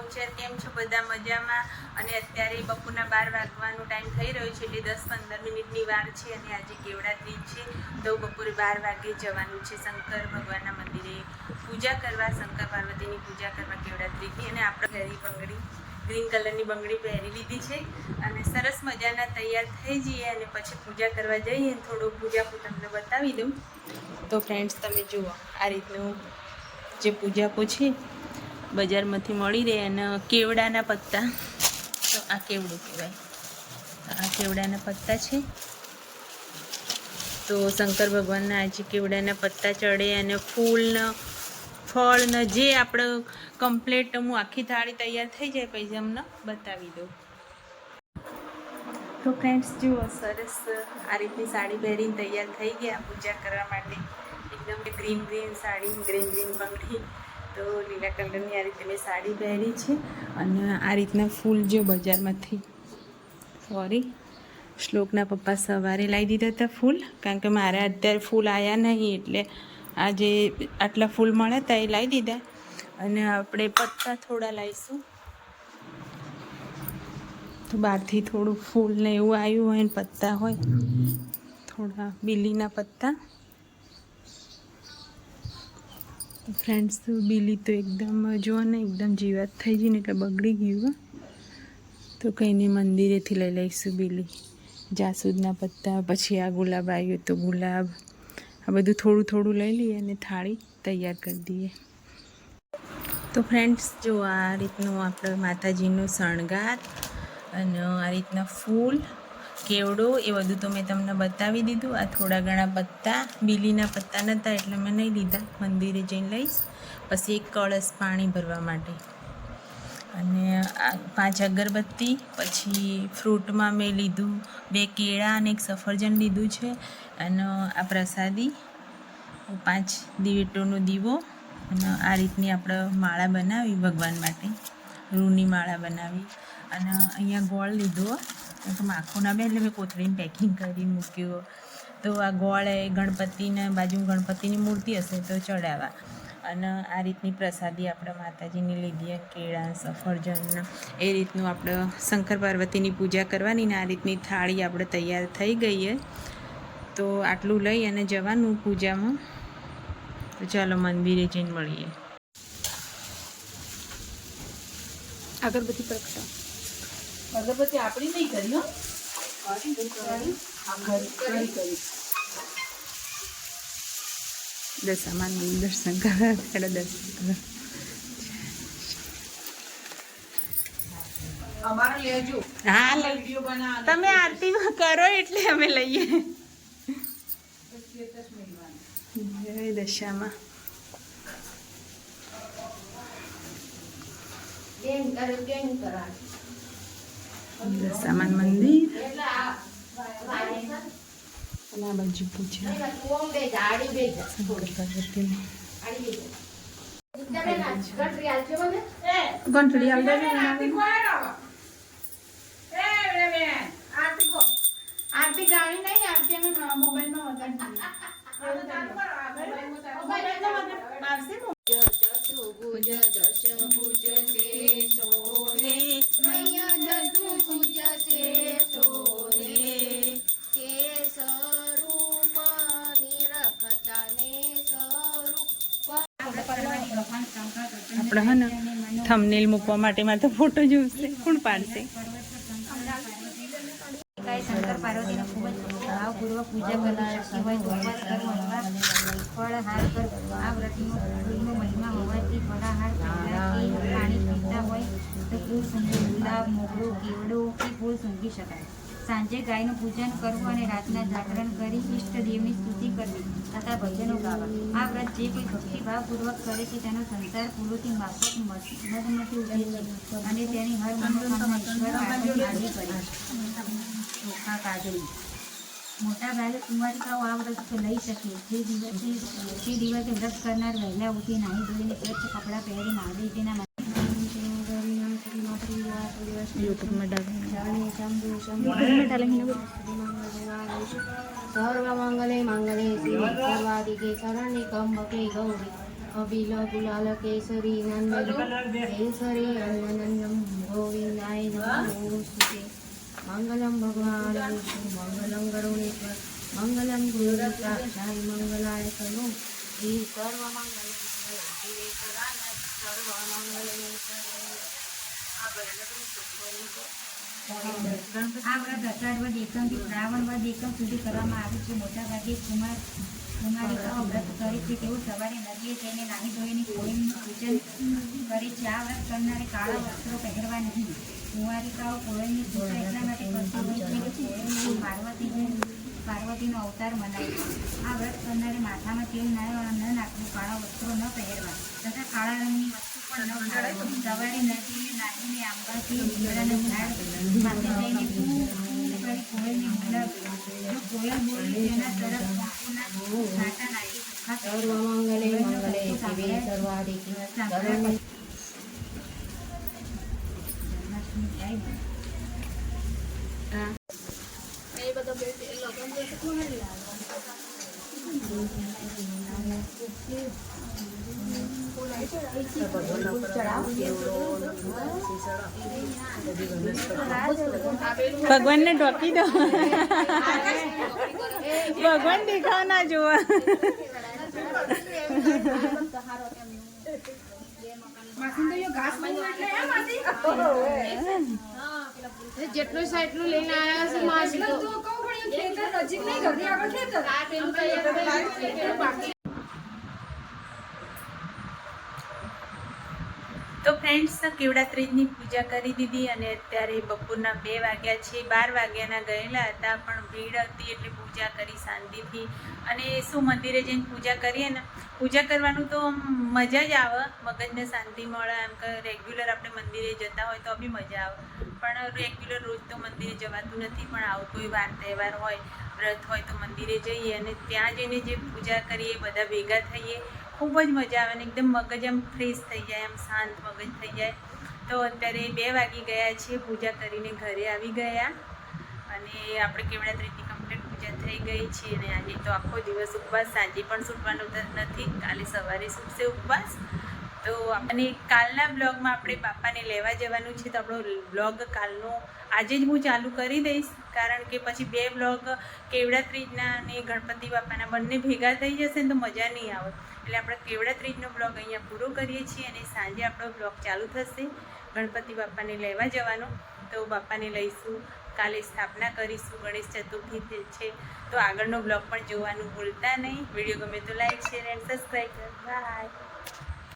નવચેર કેમ છો બધા મજામાં? અને અત્યારે બપોરના 12 વાગવાનો ટાઈમ થઈ રહ્યો છે એટલે 10-15 મિનિટની વાર છે અને આજે કેવડા ત્રીજ છે તો બપોરે 12 વાગે જવાનું છે શંકર ભગવાનના મંદિરે પૂજા કરવા, શંકર પાર્વતીની પૂજા કરવા કેવડા ત્રીજની. અને આપણે પહેરી બંગડી ગ્રીન કલરની બંગડી પહેરી લીધી છે અને સરસ મજાના તૈયાર થઈ જઈએ અને પછી પૂજા કરવા જઈએ. થોડું પૂજા હું તમને બતાવી દઉં. તો ફ્રેન્ડ્સ તમે જુઓ આ રીતનું જે પૂજાપો છે બજારમાંથી મળી રહે. અને કેવડાના પત્તા, તો આ કેવડું કહેવાય, આ કેવડાના પત્તા છે. તો શંકર ભગવાનના આજે કેવડાના પત્તા ચડે અને ફૂલને ફળને જે આપણે કમ્પ્લેટ હું આખી થાળી તૈયાર થઈ જાય પછી અમને બતાવી દઉં. તો ફ્રેન્ડ્સ જુઓ સરસ આ રીતની સાડી પહેરીને તૈયાર થઈ ગયા પૂજા કરવા માટે. એકદમ ગ્રીન સાડી, ગ્રીન બંગડી, તો લીલા કલરની આ રીતે મેં સાડી પહેરી છે. અને આ રીતના ફૂલ જો બજારમાંથી, શ્લોકના પપ્પા સવારે લાવી દીધા હતા ફૂલ, કારણ કે મારે અત્યારે ફૂલ આવ્યા નહીં એટલે આજે આટલા ફૂલ મળ્યા હતા એ લાવી દીધા. અને આપણે પત્તા થોડા લાવીશું, તો બહારથી થોડું ફૂલ ને એવું આવ્યું હોય ને પત્તા હોય, થોડા બીલીના પત્તા. ફ્રેન્ડ્સ બીલી તો એકદમ જો ને એકદમ જીવાત થઈ ગઈ ને એટલે બગડી ગયું. તો કંઈને મંદિરેથી લઈ લઈશું બીલી, જાસૂદના પત્તા, પછી આ ગુલાબ આવ્યું તો ગુલાબ, આ બધું થોડું થોડું લઈ લઈએ અને થાળી તૈયાર કરી દઈએ. તો ફ્રેન્ડ્સ જો આ રીતનું આપણે માતાજીનો શણગાર અને આ રીતના ફૂલ, કેવડો એ બધું તો મેં તમને બતાવી દીધું. આ થોડા ઘણા પત્તા, બીલીના પત્તા નહોતા એટલે મેં નહીં લીધા, મંદિરે જઈને લઈશ. પછી એક કળશ પાણી ભરવા માટે, અને 5 અગરબત્તી, પછી ફ્રૂટમાં મેં લીધું 2 કેળા અને 1 સફરજન લીધું છે. અને આ પ્રસાદી 5 દિવેટોનો દીવો. અને આ રીતની આપણે માળા બનાવી ભગવાન માટે, રૂની માળા બનાવી. અને અહીંયા ગોળ લીધો, તો માખો ના બે એટલે મેં કોથળીને પેકિંગ કરી મૂક્યો. તો આ ગોળ એ ગણપતિને બાજુ ગણપતિની મૂર્તિ હશે તો ચડાવવા. અને આ રીતની પ્રસાદી આપણે માતાજીની લીધી, કેળા, સફરજન, એ રીતનું આપણે શંકર પાર્વતીની પૂજા કરવાની. ને આ રીતની થાળી આપણે તૈયાર થઈ ગઈ. તો આટલું લઈ અને જવાનું પૂજામાં. તો ચાલો મંદિરે જઈને મળીએ. અગરબત્તી પ્રગટા, અગરબત્તી આપણી નહીં કરી હો, દશામાન દર્શન કરવા દર્શન કરવા. હા તમે આરતીમાં કરો એટલે અમે લઈએ. જય દશામાં. દશામાન મંદિર અને આ બાજુ પૂજા ઘંટડી આરતી ગાણી નહીં, આરતી મોબાઈલમાં આપણે હે ને થંબનેલ મૂકવા માટે મારે તો ફોટો જોઈશે, કોણ પાડશે? શંકર પાર્વતીનો ખૂબ જ ભાવપૂર્વક પૂજા કરી શકતી હોય તો ઉપવાસ કરવો, ફળહાર કરવો. આ વ્રતનો મહિમા હોવાથી ફળાહાર પહેલાંથી પાણી પીતા હોય તો ફૂલ સૂંઘી, ગુલાબ, મોગરો, કેવડો કે ફૂલ સૂંઘી શકાય. સાંજે ગાયનું પૂજન કરવું અને રાતના જાગરણ કરી ઈષ્ટદેવની સ્તુતિ કરવી તથા ભજનો ગાવા. આ વ્રત જે કોઈ ભક્તિભાવપૂર્વક કરે છે તેનો સંસાર ફૂલોથી માફક મધમથી ઉઠે છે અને તેની હર મનોકામના ઈશ્વર હાજરી કરે. ચોખા કાજળી. મોટા ભાગે કુંવારિકાઓ આ વ્રત લઈ શકે. જે દિવસે વ્રત કરનાર વહેલા ઉઠી નાહી ધોઈને સ્વચ્છ કપડાં પહેરી મહાદેવજીના સર્વમંગલે મંગલે શિવે સર્વાધિકે શરણ્ય કંબકે ગૌરી અબિલ ગુલાલ કેસરી નંદન કેસરી નંદનમ ગોવિંદાય નમોસ્તુતે મંગલમ ભગવાન વિષ્ણુ મંગલમ ગરુડેશ્વર મંગલમ ગુરુ સાક્ષાય મંગલાય તનો શ્રી સર્વ મંગલ શિવે સદાનંદ સર્વ આ વ્રત અષાઢ વદ એકમથી શ્રાવણ વદ એકમ સુધી કરવામાં આવે છે. મોટાભાગે કુમારિકાઓ વ્રત કરે છે. તેઓ સવારે નદીએ જઈને નાહી ધોઈને કોળીનું પૂજન કરે છે. આ વ્રત કરનારે કાળા વસ્ત્રો પહેરવા નહીં. કુંવારિકાઓ કોળીની પૂજા એટલા માટે કરતી હોય છે કે કોળીને પાર્વતીનો અવતાર મનાય છે. આ વ્રત કરનારે માથામાં તેલ ન નાખવું, કાળા વસ્ત્રો ન પહેરવા તથા કાળા રંગની વસ્તુ પણ ન ખાવી. સવારે નદીએ નાહીને આંબાથી લીમડાના ઝાડ પાસે જઈને કરી કોયલને બોલાવવી. જો કોયલ બોલી તેના તરફ કંકુના છાંટા નાખી સર્વમંગલે મંગલે શિવે સર્વાધિકે જન્માષ્ટમી ભગવાનને ઢોકી દો. ભગવાન દેખાવ ના જોવા. જેટલું છે એટલું લઈને આવ્યા છે માસી તો ફ્રેન્ડ્સ, કેવડા ત્રીજની પૂજા કરી દીધી અને અત્યારે બપોરના 2 વાગ્યા છે. 12 વાગ્યાના ગયેલા હતા પણ ભીડ હતી એટલે પૂજા કરી શાંતિથી. અને શું મંદિરે જઈને પૂજા કરીએ ને, પૂજા કરવાનું તો મજા જ આવે, મગજને શાંતિ મળે. એમ કે રેગ્યુલર આપણે મંદિરે જતા હોય તો બી મજા આવે, પણ રેગ્યુલર રોજ તો મંદિરે જવાતું નથી. પણ આવું કોઈ વાર તહેવાર હોય, વ્રત હોય તો મંદિરે જઈએ અને ત્યાં જઈને જે પૂજા કરીએ, બધા ભેગા થઈએ, ખૂબ જ મજા આવે ને એકદમ મગજ આમ ફ્રેશ થઈ જાય, આમ શાંત મગજ થઈ જાય. તો અત્યારે 2 વાગી ગયા છે. પૂજા કરીને ઘરે આવી ગયા અને આપણે કેવડા ત્રીજની કમ્પ્લીટ પૂજા થઈ ગઈ છે. અને આજે તો આખો દિવસ ઉપવાસ, સાંજે પણ છૂટવાનું નથી, કાલે સવારે છૂટશે ઉપવાસ. તો અને કાલના બ્લોગમાં આપણે બાપાને લેવા જવાનું છે. તો આપણો બ્લોગ કાલનો આજે જ હું ચાલુ કરી દઈશ, કારણ કે પછી 2 બ્લોગ કેવડા ત્રીજના અને ગણપતિ બાપાના બંને ભેગા થઈ જશે ને તો મજા નહીં આવે. એટલે આપણે કેવડા ત્રીજનો બ્લોગ અહીંયા પૂરો કરીએ છીએ અને સાંજે આપણો બ્લોગ ચાલુ થશે ગણપતિ બાપાને લેવા જવાનો. તો બાપાને લઈશું, કાલે સ્થાપના કરીશું, ગણેશ ચતુર્થી છે. તો આગળનો બ્લોગ પણ જોવાનું ભૂલતા નહીં. વિડીયો ગમે તો like, share and subscribe. By.